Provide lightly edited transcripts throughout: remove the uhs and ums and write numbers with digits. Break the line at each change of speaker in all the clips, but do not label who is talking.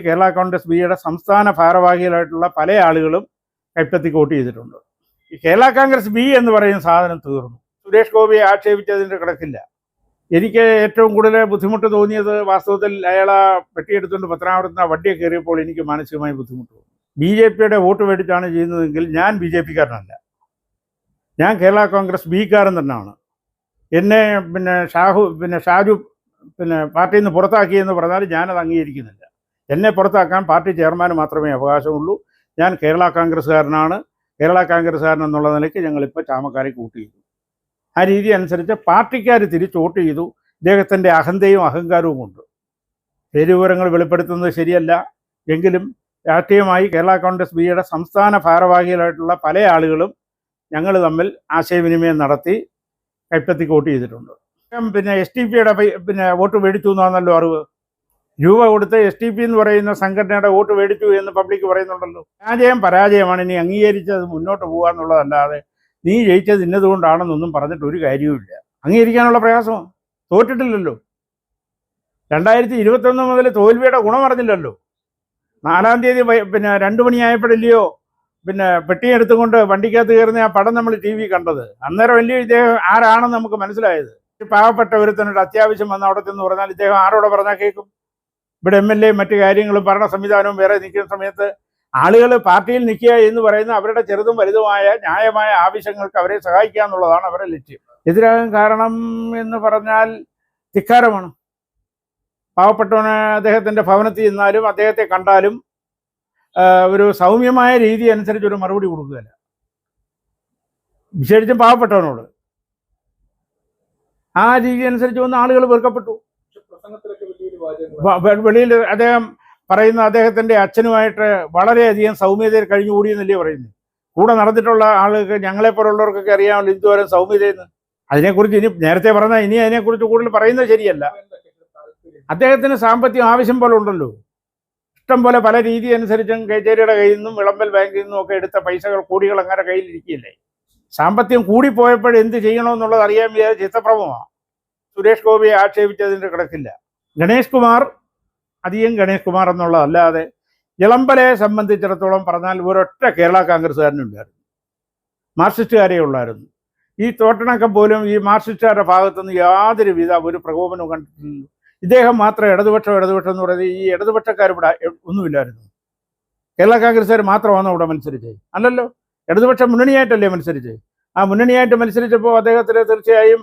കേരള കോൺഗ്രസ് ബിയുടെ സംസ്ഥാന ഭാരവാഹികളായിട്ടുള്ള പല ആളുകളും കൈപ്പത്തിക്ക് വോട്ട് ചെയ്തിട്ടുണ്ട്. ഈ കേരള കോൺഗ്രസ് ബി എന്ന് പറയുന്ന സാധനം തീർന്നു. സുരേഷ് ഗോപിയെ ആക്ഷേപിച്ചതിൻ്റെ കിടക്കില്ല. എനിക്ക് ഏറ്റവും കൂടുതൽ ബുദ്ധിമുട്ട് തോന്നിയത് വാസ്തവത്തിൽ അയാളെ വെട്ടിയെടുത്തുകൊണ്ട് പത്തനാപുരത്ത് വണ്ടിയെ കയറിയപ്പോൾ എനിക്ക് മാനസികമായി ബുദ്ധിമുട്ട് തോന്നി. BJPയുടെ വോട്ട് മേടിച്ചാണ് ചെയ്യുന്നതെങ്കിൽ ഞാൻ BJPക്കാരനല്ല, ഞാൻ കേരള കോൺഗ്രസ് ബിക്കാരൻ തന്നെയാണ്. എന്നെ ഷാജു പാർട്ടിയിൽ നിന്ന് പുറത്താക്കിയെന്ന് പറഞ്ഞാൽ ഞാനത് അംഗീകരിക്കുന്നില്ല. എന്നെ പുറത്താക്കാൻ പാർട്ടി ചെയർമാന് മാത്രമേ അവകാശമുള്ളൂ. ഞാൻ കേരള കോൺഗ്രസ്സുകാരനാണ്. കേരള കോൺഗ്രസ്സുകാരൻ എന്നുള്ള നിലയ്ക്ക് ഞങ്ങളിപ്പോൾ ചാമക്കാരെ കൂട്ട് ചെയ്തു. ആ രീതി അനുസരിച്ച് പാർട്ടിക്കാർ തിരിച്ച് വോട്ട് ചെയ്തു. ഇദ്ദേഹത്തിൻ്റെ അഹന്തയും അഹങ്കാരവും കൊണ്ട് പേരുവിവരങ്ങൾ വെളിപ്പെടുത്തുന്നത് ശരിയല്ല എങ്കിലും രാഷ്ട്രീയമായി കേരള കോൺഗ്രസ് ബിയുടെ സംസ്ഥാന ഭാരവാഹികളായിട്ടുള്ള പല ആളുകളും ഞങ്ങൾ തമ്മിൽ ആശയവിനിമയം നടത്തി കൈപ്പത്തിക്ക് വോട്ട് ചെയ്തിട്ടുണ്ട്. STPയുടെ വോട്ട് മേടിച്ചു എന്നാണല്ലോ അറിവ്. രൂപ കൊടുത്ത് STP എന്ന് പറയുന്ന സംഘടനയുടെ വോട്ട് മേടിച്ചു എന്ന് പബ്ലിക് പറയുന്നുണ്ടല്ലോ. പരാജയമാണ്. ഇനി അംഗീകരിച്ചത് മുന്നോട്ട് പോകാന്നുള്ളതല്ലാതെ നീ ജയിച്ചത് ഇന്നതുകൊണ്ടാണെന്നൊന്നും പറഞ്ഞിട്ട് ഒരു കാര്യവുമില്ല. അംഗീകരിക്കാനുള്ള പ്രയാസമാണ്. തോറ്റിട്ടില്ലല്ലോ. 2021 മുതൽ തോൽവിയുടെ ഗുണം അറിഞ്ഞില്ലല്ലോ. 4-ാം തീയതി 2 മണിയായപ്പോഴല്ലയോ പെട്ടിയെടുത്തുകൊണ്ട് വണ്ടിക്കകത്ത് കയറുന്ന ആ പടം നമ്മൾ TV കണ്ടത്. അന്നേരം വലിയ ഇദ്ദേഹം ആരാണെന്ന് നമുക്ക് മനസ്സിലായത്. പാവപ്പെട്ട ഒരുത്തനൊരു അത്യാവശ്യം വന്ന് അവിടെ ചെന്ന് പറഞ്ഞാൽ ഇദ്ദേഹം ആരോടെ പറഞ്ഞാൽ കേൾക്കും? ഇവിടെ MLA മറ്റു കാര്യങ്ങളും ഭരണ സംവിധാനവും വേറെ നിൽക്കുന്ന സമയത്ത് ആളുകൾ പാർട്ടിയിൽ നിൽക്കുക എന്ന് പറയുന്ന അവരുടെ ചെറുതും വലുതുമായ ന്യായമായ ആവശ്യങ്ങൾക്ക് അവരെ സഹായിക്കുക എന്നുള്ളതാണ് അവരുടെ ലക്ഷ്യം. എതിരാകാൻ കാരണം എന്ന് പറഞ്ഞാൽ ധിക്കാരമാണ്. പാവപ്പെട്ടവന് അദ്ദേഹത്തിൻ്റെ ഭവനത്തിൽ നിന്നാലും അദ്ദേഹത്തെ കണ്ടാലും ഒരു സൗമ്യമായ രീതി അനുസരിച്ച് ഒരു മറുപടി കൊടുക്കുകയല്ല, വിശേഷിച്ചും പാവപ്പെട്ടവനോട്. ആ രീതി അനുസരിച്ച് വന്ന ആളുകൾ വെറുക്കപ്പെട്ടു. വെളിയിൽ അദ്ദേഹം പറയുന്ന അദ്ദേഹത്തിൻ്റെ അച്ഛനുമായിട്ട് വളരെയധികം സൗമ്യതയിൽ കഴിഞ്ഞുകൂടിയെന്നല്ലേ പറയുന്നത്. കൂടെ നടന്നിട്ടുള്ള ആളുകൾക്ക് ഞങ്ങളെപ്പോലുള്ളവർക്കൊക്കെ അറിയാമല്ലോ ഇതുവരെ സൗമ്യതയെന്ന്. അതിനെക്കുറിച്ച് ഇനി നേരത്തെ പറഞ്ഞാൽ ഇനി അതിനെക്കുറിച്ച് കൂടുതൽ പറയുന്നത് ശരിയല്ല. അദ്ദേഹത്തിന് സാമ്പത്തികം ആവശ്യം പോലെ ഉണ്ടല്ലോ. ഇഷ്ടം പോലെ പല രീതി അനുസരിച്ചും കൈച്ചേരിയുടെ കയ്യിൽ നിന്നും വിളമ്പൽ ബാങ്കിൽ നിന്നും ഒക്കെ എടുത്ത പൈസകൾ കോടികൾ അങ്ങനെ കയ്യിലിരിക്കുകയല്ലേ. സാമ്പത്തികം കൂടിപ്പോയപ്പോൾ എന്ത് ചെയ്യണമെന്നുള്ളത് അറിയാൻ വിചാരിച്ച ചിത്തപ്രഭമാണ്. സുരേഷ് ഗോപിയെ ആക്ഷേപിച്ചതിൻ്റെ കിടക്കില്ല. ഗണേഷ് കുമാർ എന്നുള്ളതല്ലാതെ ഇളമ്പലയെ സംബന്ധിച്ചിടത്തോളം പറഞ്ഞാൽ ഒരൊറ്റ കേരള കോൺഗ്രസ്സുകാരനുണ്ടായിരുന്നു, മാർക്സിസ്റ്റുകാരേ ഉള്ളായിരുന്നു. ഈ തോട്ടണക്കം പോലും ഈ മാർക്സിസ്റ്റുകാരുടെ ഭാഗത്തുനിന്ന് യാതൊരു വിധ ഒരു പ്രകോപനവും കണ്ടിട്ടില്ല. ഇദ്ദേഹം മാത്രം ഇടതുപക്ഷം എന്ന് പറയുന്നത് ഈ ഇടതുപക്ഷക്കാരിവിടെ ഒന്നുമില്ലായിരുന്നു. കേരള കോൺഗ്രസ്സുകാർ മാത്രമാണ് ഇവിടെ മത്സരിച്ചത്. അല്ലല്ലോ, ഇടതുപക്ഷ മുന്നണിയായിട്ടല്ലേ മത്സരിച്ചത്. ആ മുന്നണിയായിട്ട് മത്സരിച്ചപ്പോൾ അദ്ദേഹത്തിന് തീർച്ചയായും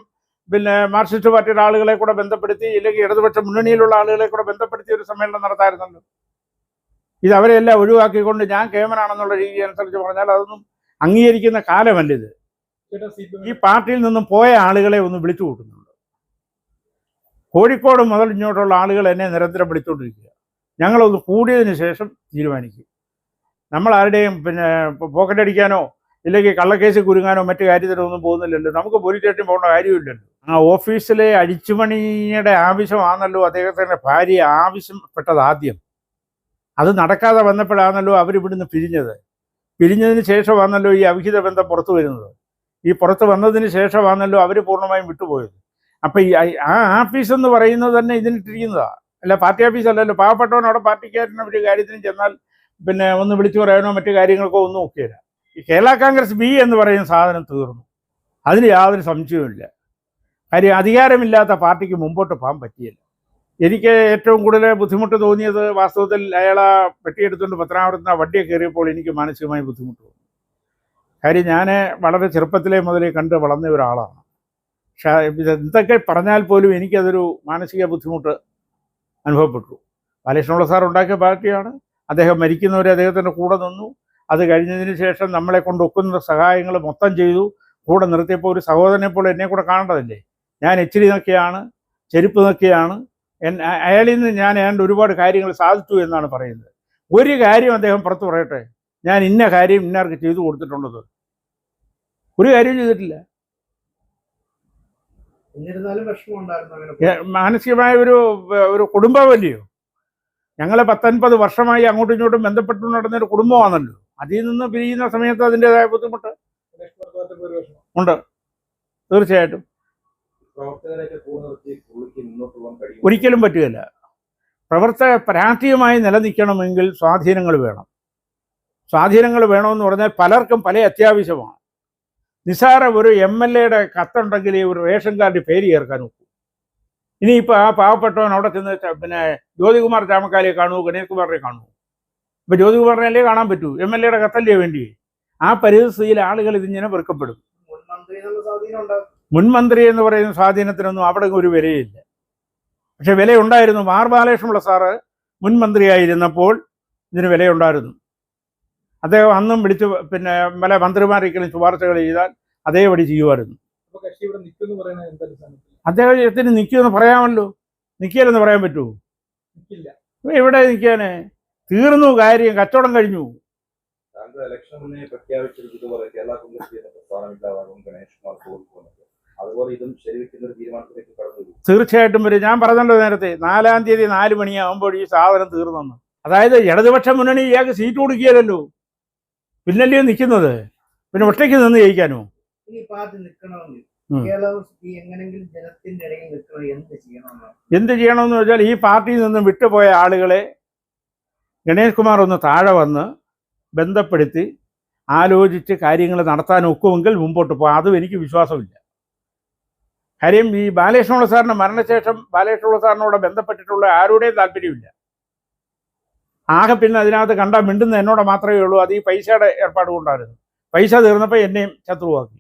മാർക്സിസ്റ്റ് പാർട്ടിയുടെ ആളുകളെ കൂടെ ബന്ധപ്പെടുത്തി, ഇല്ലെങ്കിൽ ഇടതുപക്ഷ മുന്നണിയിലുള്ള ആളുകളെ കൂടെ ബന്ധപ്പെടുത്തി ഒരു സമ്മേളനം നടത്താറുണ്ടല്ലോ. ഇത് അവരെല്ലാം ഒഴിവാക്കിക്കൊണ്ട് ഞാൻ കേമനാണെന്നുള്ള രീതി അനുസരിച്ച് പറഞ്ഞാൽ അതൊന്നും അംഗീകരിക്കുന്ന കാലമല്ല ഇത്. ഈ പാർട്ടിയിൽ നിന്നും പോയ ആളുകളെ ഒന്ന് വിളിച്ചു കൂട്ടുന്നുണ്ട്. കോഴിക്കോട് മുതൽ ഇങ്ങോട്ടുള്ള ആളുകൾ എന്നെ നിരന്തരം വിളിച്ചുകൊണ്ടിരിക്കുക. ഞങ്ങളൊന്ന് കൂടിയതിന് ശേഷം തീരുമാനിക്കും. നമ്മൾ ആരുടെയും പോക്കറ്റടിക്കാനോ ഇല്ലെങ്കിൽ കള്ളക്കേസ് കുരുങ്ങാനോ മറ്റു കാര്യത്തിനൊന്നും പോകുന്നില്ലല്ലോ. നമുക്ക് പോലീസ് സ്റ്റേഷനിൽ പോകേണ്ട കാര്യമില്ലല്ലോ. ആ ഓഫീസിലെ അഴിച്ചുപണിയുടെ ആവശ്യമാണല്ലോ അദ്ദേഹത്തിൻ്റെ ഭാര്യ ആവശ്യപ്പെട്ടത് ആദ്യം. അത് നടക്കാതെ വന്നപ്പോഴാണല്ലോ അവരിവിടുന്ന് പിരിഞ്ഞതിന് ശേഷമാണല്ലോ ഈ അവിഹിത ബന്ധം പുറത്തു വരുന്നത്. ഈ പുറത്ത് വന്നതിന് ശേഷമാണല്ലോ അവർ പൂർണ്ണമായും വിട്ടുപോയത്. അപ്പം ആ ആഫീസ് എന്ന് പറയുന്നത് തന്നെ ഇതിനിട്ടിരിക്കുന്നതാണ്. അല്ല പാർട്ടി ഓഫീസ് അല്ലല്ലോ. പാവപ്പെട്ടവനവിടെ പാർട്ടിക്കാരന് ഒരു കാര്യത്തിനും ചെന്നാൽ ഒന്ന് വിളിച്ചു പറയാനോ മറ്റു കാര്യങ്ങൾക്കോ ഒന്നും ഒക്കെയില്ല. ഈ കേരള കോൺഗ്രസ് ബി എന്ന് പറയുന്ന സാധനം തീർന്നു. അതിന് യാതൊരു സംശയവുമില്ല. കാര്യം അധികാരമില്ലാത്ത പാർട്ടിക്ക് മുമ്പോട്ട് പോകാൻ പറ്റിയില്ല. എനിക്ക് ഏറ്റവും കൂടുതൽ ബുദ്ധിമുട്ട് തോന്നിയത് വാസ്തവത്തിൽ അയാളെ പെട്ടിയെടുത്തുകൊണ്ട് പത്തനാപുരത്ത് വണ്ടിയെ കയറിയപ്പോൾ എനിക്ക് മാനസികമായി ബുദ്ധിമുട്ട് തോന്നി. കാര്യം ഞാൻ വളരെ ചെറുപ്പത്തിലേ മുതലേ കണ്ട് വളർന്ന ഒരാളാണ്. പക്ഷേ എന്തൊക്കെ പറഞ്ഞാൽ പോലും എനിക്കതൊരു മാനസിക ബുദ്ധിമുട്ട് അനുഭവപ്പെട്ടു. ബാലകൃഷ്ണപിള്ള സാർ ഉണ്ടാക്കിയ പാർട്ടിയാണ്. അദ്ദേഹം മരിക്കുന്നവരെ അദ്ദേഹത്തിൻ്റെ കൂടെ നിന്നു. അത് കഴിഞ്ഞതിന് ശേഷം നമ്മളെ കൊണ്ട് ഒക്കുന്ന സഹായങ്ങൾ മൊത്തം ചെയ്തു. കൂടെ നിർത്തിയപ്പോൾ ഒരു സഹോദരനെ പോലെ എന്നെ കൂടെ കാണേണ്ടതല്ലേ. ഞാൻ എച്ചിരി നോക്കിയാണ്, ചെരുപ്പ് നോക്കിയാണ്. അയാളിൽ നിന്ന് ഞാൻ ഏതാണ്ട് ഒരുപാട് കാര്യങ്ങൾ സാധിച്ചു എന്നാണ് പറയുന്നത്. ഒരു കാര്യം അദ്ദേഹം പുറത്ത് പറയട്ടെ, ഞാൻ ഇന്ന കാര്യം ഇന്നാർക്ക് ചെയ്തു കൊടുത്തിട്ടുള്ളത്. ഒരു കാര്യം ചെയ്തിട്ടില്ല. മാനസികമായ ഒരു കുടുംബമല്ലയോ. ഞങ്ങൾ 19 വർഷമായി അങ്ങോട്ടും ഇങ്ങോട്ടും ബന്ധപ്പെട്ടു നടന്നൊരു കുടുംബമാണല്ലോ. അതിൽ നിന്ന് പിരിയുന്ന സമയത്ത് അതിൻ്റെതായ ബുദ്ധിമുട്ട് ഉണ്ട് തീർച്ചയായിട്ടും. ഒരിക്കലും പറ്റുകയില്ല. രാഷ്ട്രീയമായി നിലനിൽക്കണമെങ്കിൽ സ്വാധീനങ്ങൾ വേണം. സ്വാധീനങ്ങൾ വേണമെന്ന് പറഞ്ഞാൽ പലർക്കും പല അത്യാവശ്യമാണ്. നിസ്സാര ഒരു MLA-യുടെ കത്തുണ്ടെങ്കിൽ ഒരു റേഷൻ കാർഡ് പേര് ചേർക്കാൻ നോക്കും. ഇനിയിപ്പോൾ ആ പാവപ്പെട്ടവൻ അവിടെ ചെന്ന് പിന്നെ ജ്യോതികുമാർ ചാമക്കാലിയെ കാണുമോ, ഗണേഷ് കുമാറിനെ കാണുമോ? ഇപ്പോൾ ജ്യോതികുമാറിനല്ലേ കാണാൻ പറ്റൂ, MLA-യുടെ കത്തല്ലേ വേണ്ടി. ആ പരിസ്ഥിതിയിൽ ആളുകൾ ഇതിങ്ങനെ വെറുക്കപ്പെടും. മുൻമന്ത്രി എന്ന് പറയുന്ന സ്വാധീനത്തിനൊന്നും അവിടെ ഒരു വിലയില്ല. പക്ഷെ വിലയുണ്ടായിരുന്നു. ആർ ബാലകൃഷ്ണപിള്ള സാറ് മുൻ മന്ത്രിയായിരുന്നപ്പോൾ ഇതിന് വിലയുണ്ടായിരുന്നു. അദ്ദേഹം അന്നും വിളിച്ച് പിന്നെ പല മന്ത്രിമാരെങ്കിലും ശുപാർശകൾ ചെയ്താൽ അതേപടി ചെയ്യുമായിരുന്നു. അദ്ദേഹത്തിന് നിൽക്കുമെന്ന് പറയാമല്ലോ. നിൽക്കില്ലെന്ന് പറയാൻ പറ്റുമോ? എവിടെ നിൽക്കാന്? തീർന്നു കാര്യം, കച്ചവടം കഴിഞ്ഞു. തീർച്ചയായിട്ടും വരും. ഞാൻ പറഞ്ഞല്ലോ നേരത്തെ, 4-ാം തീയതി 4 മണിയാകുമ്പോൾ ഈ സാധനം തീർന്നെന്ന്. അതായത് ഇടതുപക്ഷ മുന്നണി ഇയാൾക്ക് സീറ്റ് കൊടുക്കുകയല്ലോ, പിന്നല്ലേ നിൽക്കുന്നത്. പിന്നെ ഒറ്റയ്ക്ക് നിന്ന് ജയിക്കാനോ? എന്ത് ചെയ്യണമെന്ന് വെച്ചാൽ ഈ പാർട്ടിയിൽ നിന്ന് വിട്ടുപോയ ആളുകളെ ഗണേഷ് കുമാർ ഒന്ന് താഴെ വന്ന് ബന്ധപ്പെടുത്തി ആലോചിച്ച് കാര്യങ്ങൾ നടത്താൻ ഒക്കുമെങ്കിൽ മുമ്പോട്ട് പോകാം. അതും എനിക്ക് വിശ്വാസമില്ല. കാര്യം ഈ ബാലകൃഷ്ണപിള്ള സാറിൻ്റെ മരണശേഷം ബാലകൃഷ്ണപിള്ള സാറിനോട് ബന്ധപ്പെട്ടിട്ടുള്ള ആരുടെയും താല്പര്യമില്ല. ആകെ പിന്നെ അതിനകത്ത് കണ്ടാൽ മിണ്ടുന്ന എന്നോട് മാത്രമേ ഉള്ളൂ. അത് ഈ പൈസയുടെ ഏർപ്പാട് കൊണ്ടായിരുന്നു. പൈസ തീർന്നപ്പോൾ എന്നെയും ശത്രുവാക്കി.